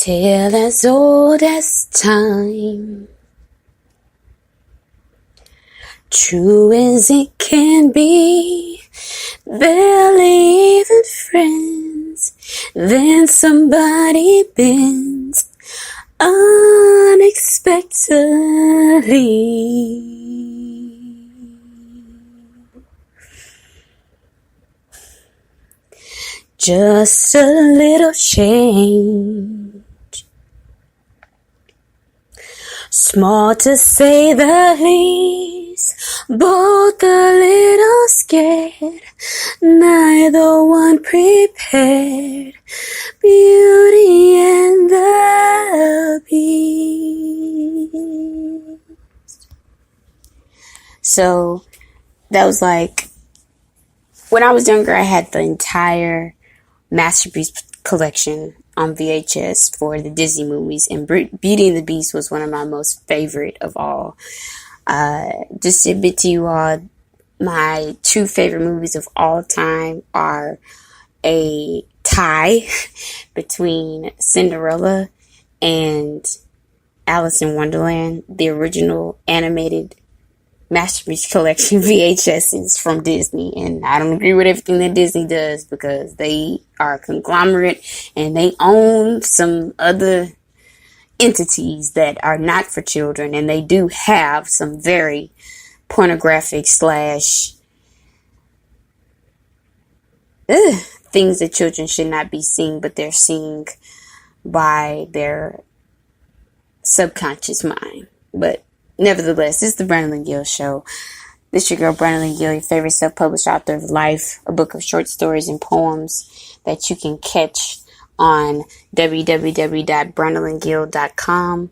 tale as old as time, true as it can be, barely even friends, then somebody bends unexpectedly. Just a little change, small to say the least, both a little scared, neither one prepared, Beauty and the Beast. So that was like, when I was younger, I had the entire Masterpiece collection on VHS for the Disney movies, and Beauty and the Beast was one of my most favorite of all. Just to admit to you all, my two favorite movies of all time are a tie between Cinderella and Alice in Wonderland, the original animated Masterpiece collection VHSs from Disney. And I don't agree with everything that Disney does because they are a conglomerate and they own some other entities that are not for children, and they do have some very pornographic slash things that children should not be seeing, but they're seeing by their subconscious mind. But nevertheless, this is the Brandon Gill Show. This is your girl, Brandon Gill, your favorite self-published author of life, a book of short stories and poems that you can catch on www.brandongill.com.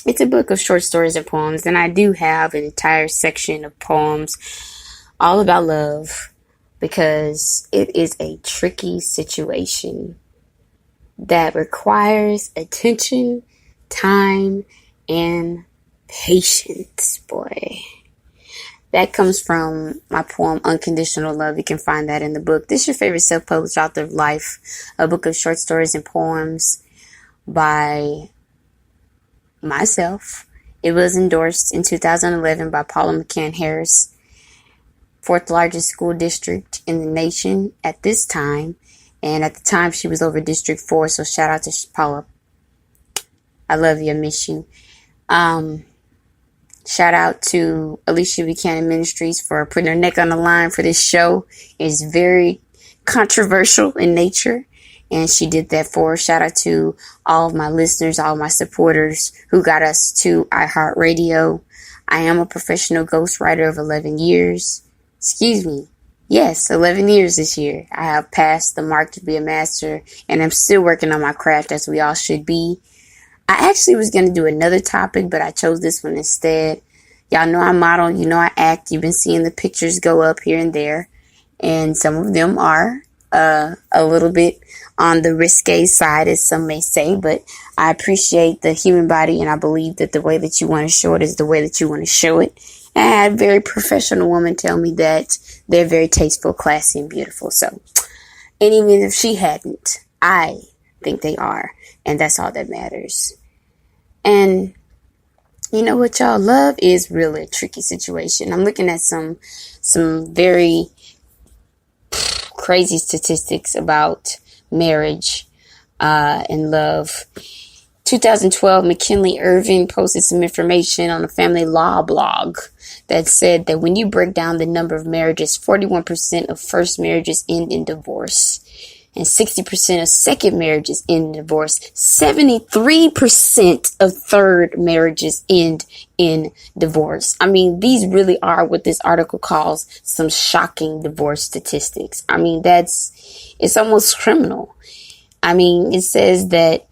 It's a book of short stories and poems, and I do have an entire section of poems all about love because it is a tricky situation that requires attention, time, and patience, boy. That comes from my poem, Unconditional Love. You can find that in the book. This is your favorite self-published author of life, a book of short stories and poems by myself. It was endorsed in 2011 by Paula McCann Harris, fourth largest school district in the nation at this time. And at the time, she was over District 4, so shout out to Paula. I love you. I miss you. Shout out to Alicia Buchanan Ministries for putting her neck on the line for this show. It's very controversial in nature, and she did that for us. Shout out to all of my listeners, all of my supporters who got us to iHeartRadio. I am a professional ghostwriter of 11 years. Excuse me. Yes, 11 years this year. I have passed the mark to be a master, and I'm still working on my craft, as we all should be. I actually was going to do another topic, but I chose this one instead. Y'all know I model, you know I act. You've been seeing the pictures go up here and there, and some of them are a little bit on the risque side, as some may say, but I appreciate the human body, and I believe that the way that you want to show it is the way that you want to show it. And I had a very professional woman tell me that they're very tasteful, classy, and beautiful. So, and even if she hadn't, I think they are. And that's all that matters. And you know what, y'all? Love is really a tricky situation. I'm looking at some very crazy statistics about marriage and love. 2012, McKinley Irving posted some information on a family law blog that said that when you break down the number of marriages, 41% of first marriages end in divorce. And 60% of second marriages end in divorce. 73% of third marriages end in divorce. I mean, these really are what this article calls some shocking divorce statistics. I mean, it's almost criminal. I mean, it says that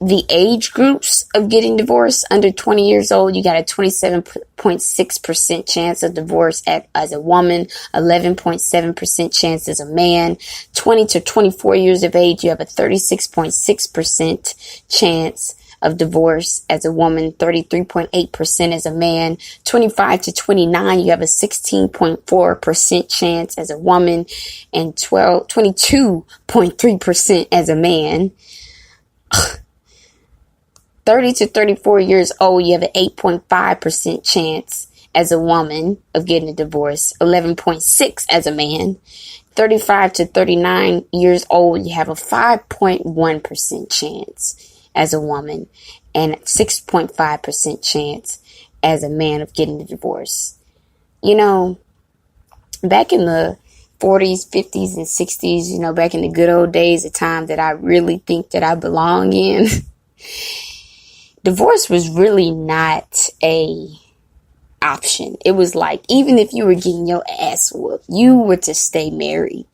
the age groups of getting divorced under 20 years old, you got a 27.6% chance of divorce as a woman, 11.7% chance as a man. 20 to 24 years of age, you have a 36.6% chance of divorce as a woman, 33.8% as a man. 25 to 29, you have a 16.4% chance as a woman, and 22.3% as a man. 30 to 34 years old, you have an 8.5% chance as a woman of getting a divorce, 11.6 as a man. 35 to 39 years old, you have a 5.1% chance as a woman and 6.5% chance as a man of getting a divorce. You know, back in the 40s, 50s, and 60s, you know, back in the good old days, a time that I really think that I belong in, divorce was really not a option. It was like, even if you were getting your ass whooped, you were to stay married.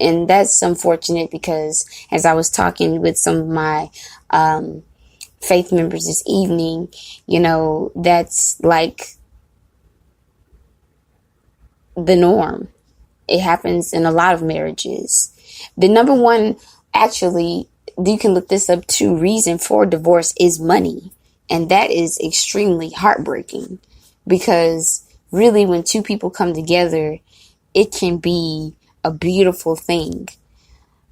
And that's unfortunate because as I was talking with some of my faith members this evening, you know, that's like the norm. It happens in a lot of marriages. The number one, actually, you can look this up too, reason for divorce is money. And that is extremely heartbreaking because really when two people come together, it can be a beautiful thing.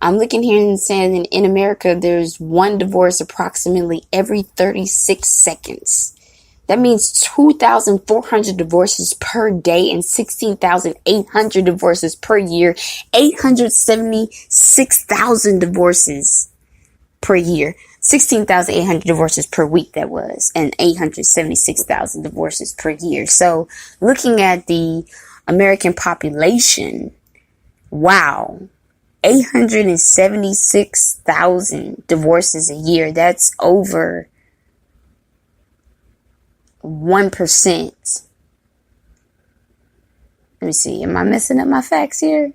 I'm looking here and saying in America, there's one divorce approximately every 36 seconds. That means 2,400 divorces per day and 16,800 divorces per year, 876,000 divorces per year, 16,800 divorces per week that was, and 876,000 divorces per year. So looking at the American population, wow, 876,000 divorces a year. That's over 1%. Let me see. Am I messing up my facts here?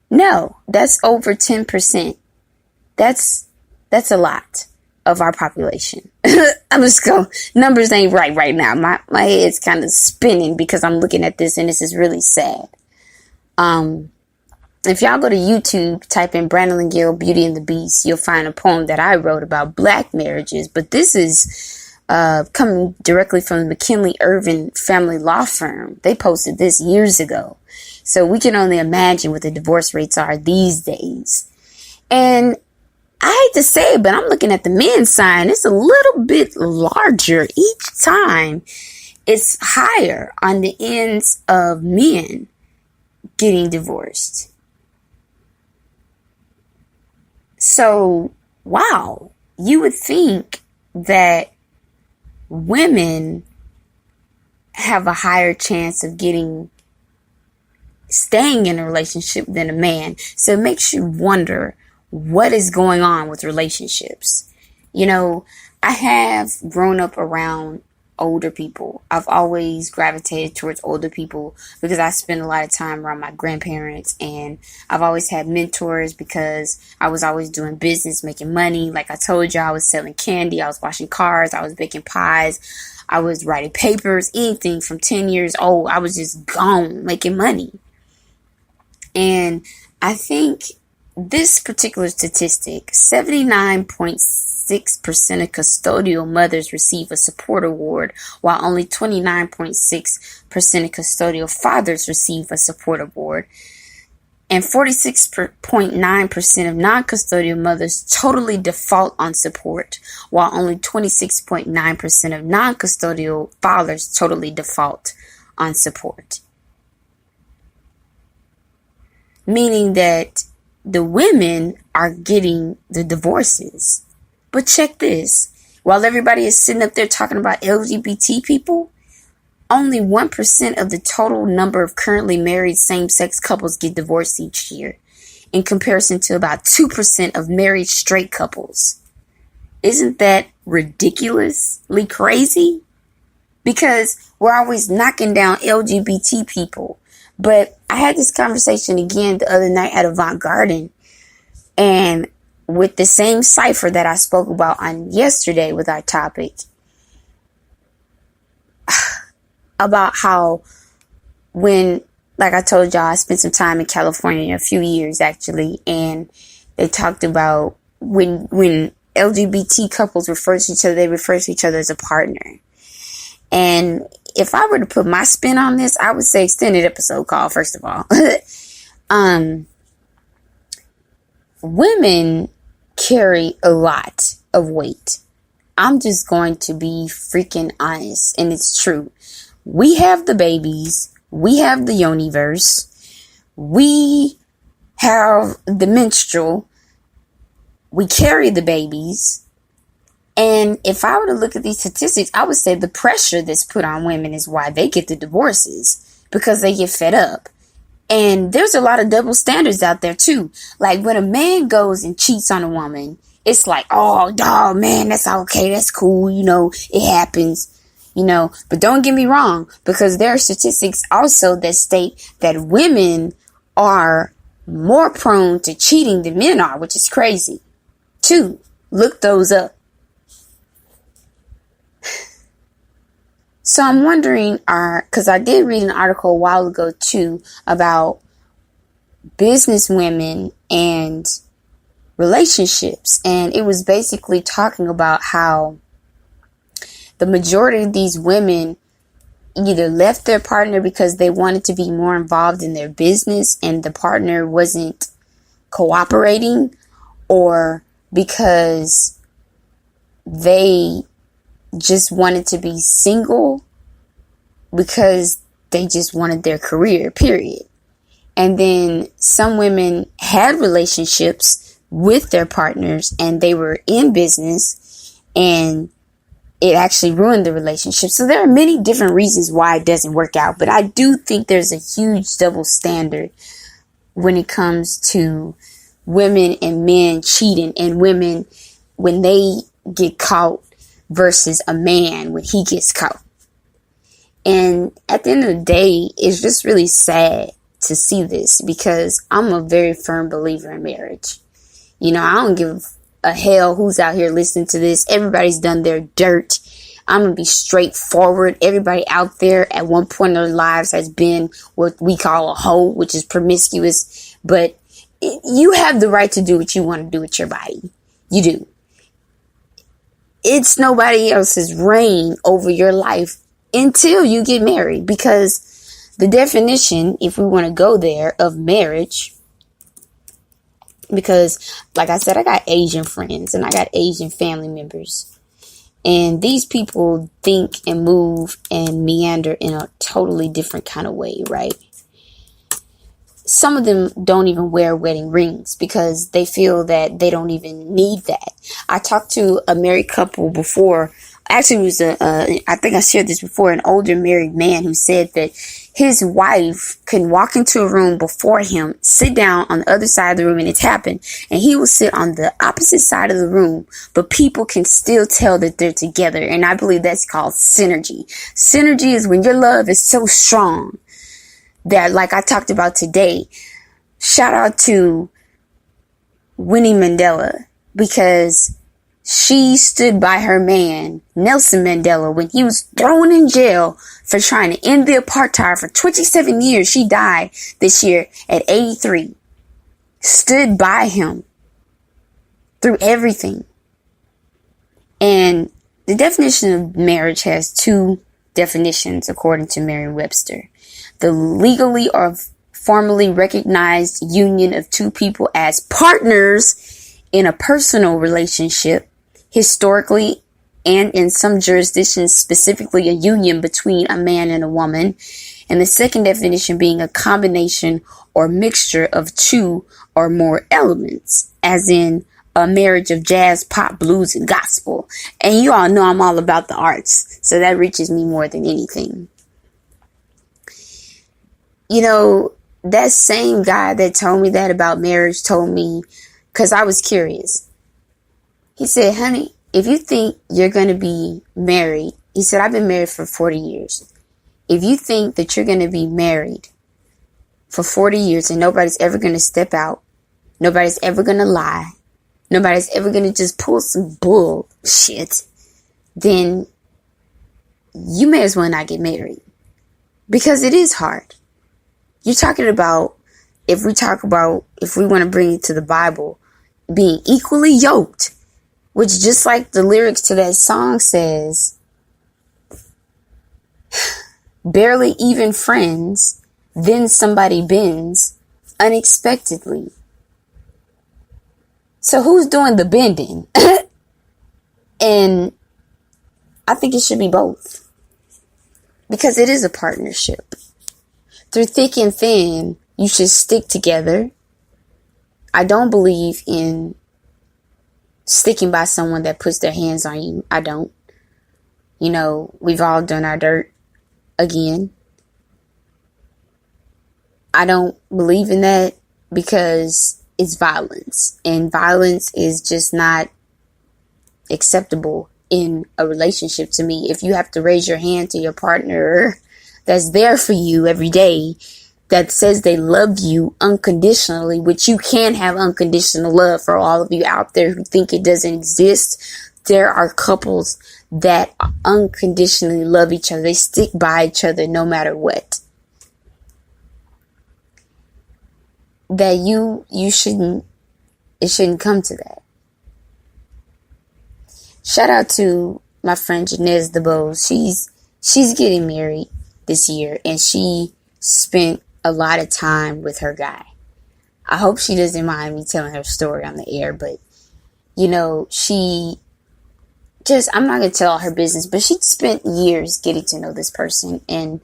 No, that's over 10%. That's a lot of our population. I'm just going, numbers ain't right now. My head's kind of spinning because I'm looking at this and this is really sad. If y'all go to YouTube, type in Brandon Gill, Beauty and the Beast, you'll find a poem that I wrote about black marriages. But this is coming directly from the McKinley Irvin family law firm. They posted this years ago. So we can only imagine what the divorce rates are these days. And I hate to say it, but I'm looking at the men's side. It's a little bit larger each time. It's higher on the ends of men getting divorced. So, wow, you would think that women have a higher chance of staying in a relationship than a man. So it makes you wonder what is going on with relationships. You know, I have grown up around older people. I've always gravitated towards older people because I spend a lot of time around my grandparents, and I've always had mentors because I was always doing business, making money. Like I told you, I was selling candy, I was washing cars, I was baking pies, I was writing papers, anything from 10 years old. I was just gone making money. And I think this particular statistic, 79.6% of custodial mothers receive a support award, while only 29.6% of custodial fathers receive a support award. And 46.9% of non-custodial mothers totally default on support, while only 26.9% of non-custodial fathers totally default on support. Meaning that the women are getting the divorces. But check this. While everybody is sitting up there talking about LGBT people, only 1% of the total number of currently married same-sex couples get divorced each year, in comparison to about 2% of married straight couples. Isn't that ridiculously crazy? Because we're always knocking down LGBT people. But I had this conversation again the other night at Avant Garden, and with the same cipher that I spoke about on yesterday with our topic, about how when, like I told y'all, I spent some time in California, a few years actually, and they talked about when LGBT couples refer to each other, they refer to each other as a partner. And if I were to put my spin on this, I would say extended episode call, first of all. Women carry a lot of weight. I'm just going to be freaking honest, and it's true. We have the babies. We have the Yoniverse. We have the menstrual. We carry the babies. And if I were to look at these statistics, I would say the pressure that's put on women is why they get the divorces, because they get fed up. And there's a lot of double standards out there too. Like when a man goes and cheats on a woman, it's like, oh, dog, man, that's okay. That's cool. It happens, but don't get me wrong, because there are statistics also that state that women are more prone to cheating than men are, which is crazy too. Look those up. So I'm wondering, because I did read an article a while ago too about business women and relationships. And it was basically talking about how the majority of these women either left their partner because they wanted to be more involved in their business and the partner wasn't cooperating, or because they just wanted to be single because they just wanted their career, period. And then some women had relationships with their partners and they were in business and it actually ruined the relationship. So there are many different reasons why it doesn't work out, but I do think there's a huge double standard when it comes to women and men cheating, and women when they get caught versus a man when he gets caught. And at the end of the day, it's just really sad to see this, because I'm a very firm believer in marriage. I don't give a hell who's out here listening to this. Everybody's done their dirt. I'm going to be straightforward. Everybody out there at one point in their lives has been what we call a hoe, which is promiscuous. But you have the right to do what you want to do with your body. You do. It's nobody else's reign over your life until you get married, because the definition, if we want to go there, of marriage, because like I said, I got Asian friends and I got Asian family members, and these people think and move and meander in a totally different kind of way, right? Some of them don't even wear wedding rings because they feel that they don't even need that. I talked to a married couple before. Actually, it was I think I shared this before, an older married man who said that his wife can walk into a room before him, sit down on the other side of the room, and it's happened. And he will sit on the opposite side of the room, but people can still tell that they're together. And I believe that's called synergy. Synergy is when your love is so strong that, like I talked about today, shout out to Winnie Mandela, because she stood by her man, Nelson Mandela, when he was thrown in jail for trying to end the apartheid for 27 years. She died this year at 83. Stood by him through everything. And the definition of marriage has two definitions, according to Merriam-Webster. The legally or formally recognized union of two people as partners in a personal relationship, historically and in some jurisdictions specifically a union between a man and a woman. And the second definition being a combination or mixture of two or more elements, as in a marriage of jazz, pop, blues, and gospel. And you all know I'm all about the arts, so that reaches me more than anything. That same guy that told me that about marriage told me, because I was curious. He said, honey, if you think you're going to be married, he said, I've been married for 40 years. If you think that you're going to be married for 40 years and nobody's ever going to step out, nobody's ever going to lie, nobody's ever going to just pull some bullshit, then you may as well not get married. Because it is hard. You're talking about, if we want to bring it to the Bible, being equally yoked, which just like the lyrics to that song says, barely even friends, then somebody bends unexpectedly. So who's doing the bending? And I think it should be both. Because it is a partnership. Through thick and thin, you should stick together. I don't believe in sticking by someone that puts their hands on you. I don't. You know, we've all done our dirt again. I don't believe in that because it's violence. And violence is just not acceptable in a relationship to me. If you have to raise your hand to your partner that's there for you every day, that says they love you unconditionally, which you can have unconditional love for all of you out there who think it doesn't exist. There are couples that unconditionally love each other. They stick by each other no matter what. That it shouldn't come to that. Shout out to my friend Janez DeBose. She's getting married this year, and she spent a lot of time with her guy. I hope she doesn't mind me telling her story on the air, but you know, I'm not going to tell all her business, but she spent years getting to know this person. And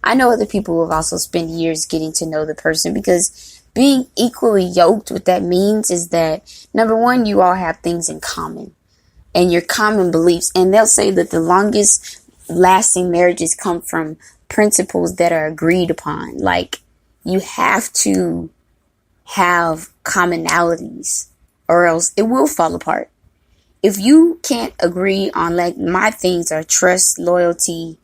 I know other people who have also spent years getting to know the person, because being equally yoked, what that means is that, number one, you all have things in common and your common beliefs. And they'll say that the longest lasting marriages come from principles that are agreed upon. Like, you have to have commonalities or else it will fall apart. If you can't agree on, like, my things are trust, loyalty,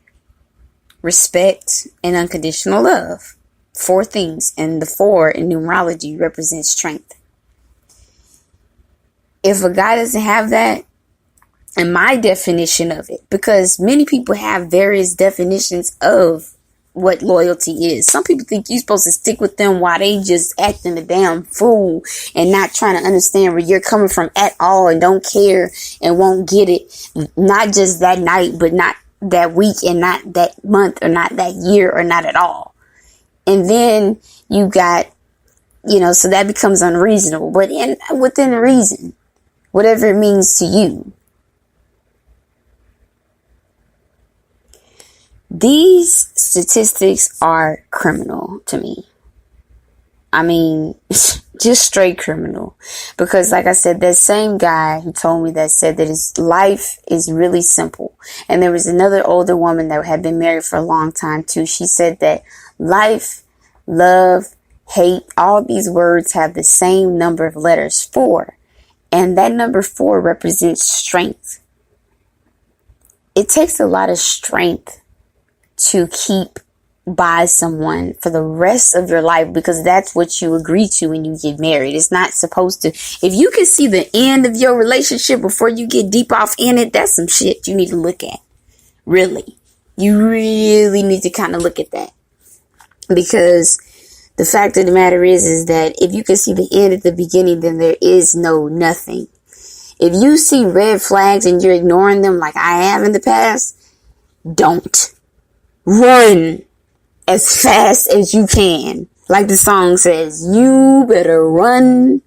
respect, and unconditional love. 4 things, and the 4 in numerology represents strength. If a guy doesn't have that, and my definition of it, because many people have various definitions of what loyalty is. Some people think you're supposed to stick with them while they just acting a damn fool and not trying to understand where you're coming from at all, and don't care and won't get it. Not just that night, but not that week, and not that month, or not that year, or not at all. And then you got, so that becomes unreasonable, but within reason, whatever it means to you. These statistics are criminal to me. I mean, just straight criminal. Because like I said, that same guy who told me that said that his life is really simple. And there was another older woman that had been married for a long time too. She said that life, love, hate, all these words have the same number of letters, 4. And that number 4 represents strength. It takes a lot of strength to keep by someone for the rest of your life, because that's what you agree to when you get married. It's not supposed to. If you can see the end of your relationship before you get deep off in it, that's some shit you need to look at. Really. You really need to kind of look at that. Because the fact of the matter is that if you can see the end at the beginning, then there is no nothing. If you see red flags and you're ignoring them like I have in the past, don't. Run as fast as you can. Like the song says, you better run.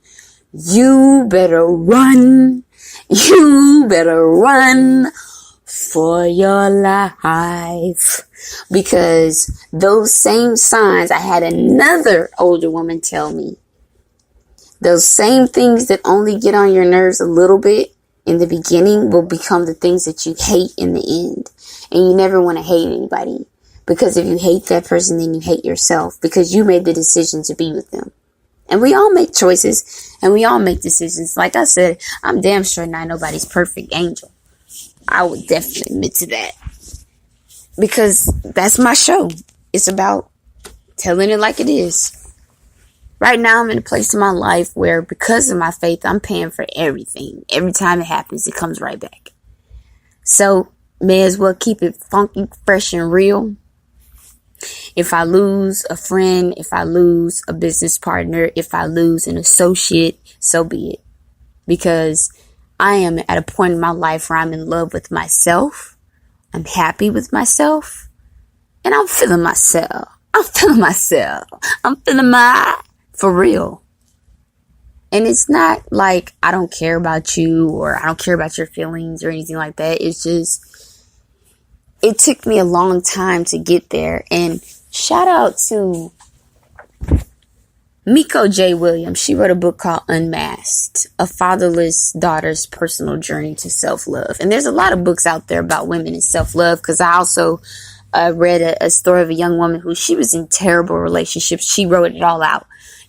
You better run. You better run for your life. Because those same signs, I had another older woman tell me, those same things that only get on your nerves a little bit in the beginning will become the things that you hate in the end. And you never want to hate anybody. Because if you hate that person, then you hate yourself. Because you made the decision to be with them. And we all make choices. And we all make decisions. Like I said, I'm damn sure not nobody's perfect angel. I would definitely admit to that. Because that's my show. It's about telling it like it is. Right now, I'm in a place in my life where, because of my faith, I'm paying for everything. Every time it happens, it comes right back. So, may as well keep it funky, fresh, and real. If I lose a friend, if I lose a business partner, if I lose an associate, so be it. Because I am at a point in my life where I'm in love with myself. I'm happy with myself. And I'm feeling myself. I'm feeling myself. I'm feeling for real. And it's not like I don't care about you or I don't care about your feelings or anything like that. It's just, it took me a long time to get there. And shout out to Miko J. Williams. She wrote a book called Unmasked, A Fatherless Daughter's Personal Journey to Self-Love. And there's a lot of books out there about women and self-love, because I also read a story of a young woman who she was in terrible relationships. She wrote it all out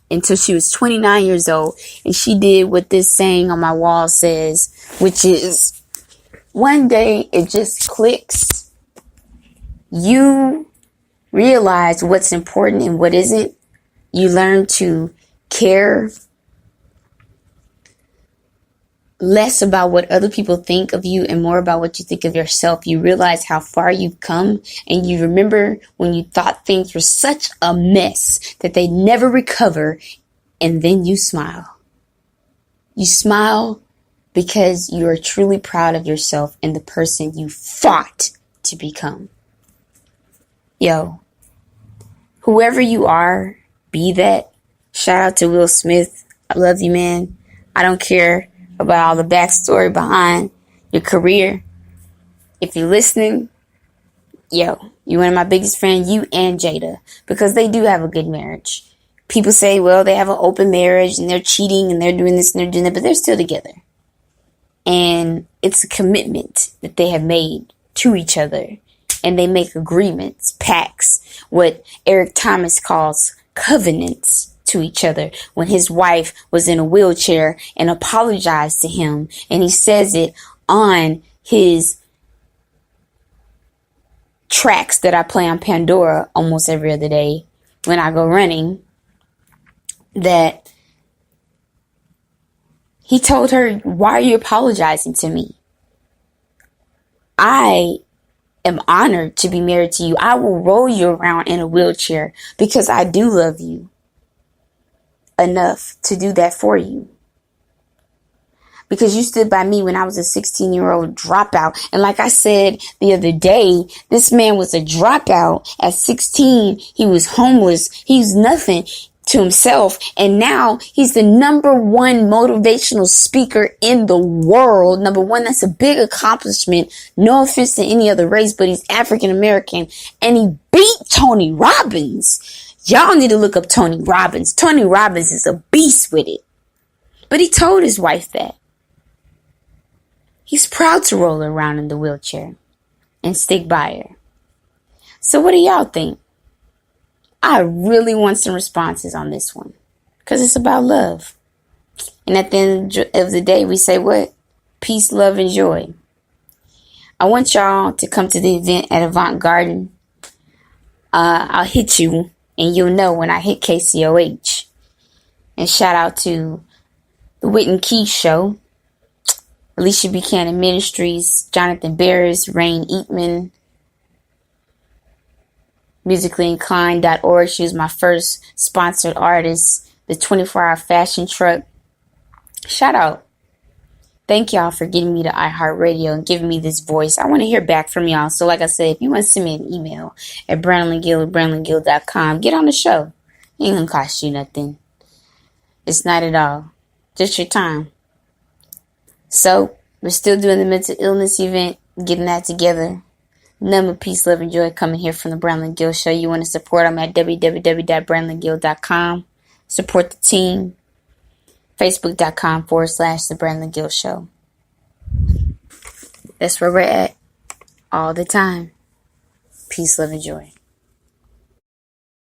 until she was 29 years old. And she did what this saying on my wall says, which is, one day it just clicks. You realize what's important and what isn't. You learn to care less about what other people think of you and more about what you think of yourself. You realize how far you've come, and you remember when you thought things were such a mess that they never recover, and then you smile. You smile because you are truly proud of yourself and the person you fought to become. Yo, whoever you are, be that. Shout out to Will Smith. I love you, man. I don't care about all the backstory behind your career. If you're listening, yo, you're one of my biggest fans, you and Jada, because they do have a good marriage. People say, well, they have an open marriage and they're cheating and they're doing this and they're doing that, but they're still together. And it's a commitment that they have made to each other. And they make agreements, pacts, what Eric Thomas calls covenants to each other, when his wife was in a wheelchair and apologized to him, and he says it on his tracks that I play on Pandora almost every other day when I go running, that he told her, why are you apologizing to me? I am honored to be married to you. I will roll you around in a wheelchair because I do love you enough to do that for you. Because you stood by me when I was a 16-year-old dropout. And like I said the other day, this man was a dropout at 16. He was homeless. He was nothing to himself. And now he's the number one motivational speaker in the world. Number one, that's a big accomplishment. No offense to any other race, but he's African American. And he beat Tony Robbins. Y'all need to look up Tony Robbins. Tony Robbins is a beast with it. But he told his wife that. He's proud to roll her around in the wheelchair and stick by her. So what do y'all think? I really want some responses on this one, because it's about love. And at the end of the day, we say what? Peace, love, and joy. I want y'all to come to the event at Avant Garden. I'll hit you, and you'll know when I hit KCOH. And shout out to the Whit Key Show, Alicia Buchanan Ministries, Jonathan Barris, Rain Eatman, musicallyinclined.org. She was my first sponsored artist. The 24-hour fashion truck. Shout out. Thank y'all for getting me to iHeartRadio and giving me this voice. I want to hear back from y'all. So like I said, if you want to send me an email at brownlinggill@brownlinggill.com, get on the show. It ain't gonna cost you nothing. It's not at all. Just your time. So we're still doing the mental illness event, getting that together. None but peace, love, and joy coming here from the Brownling Gill Show. You want to support them at www.brownlinggill.com. Support the team. Facebook.com/The Brownling Gill Show. That's where we're at all the time. Peace, love, and joy.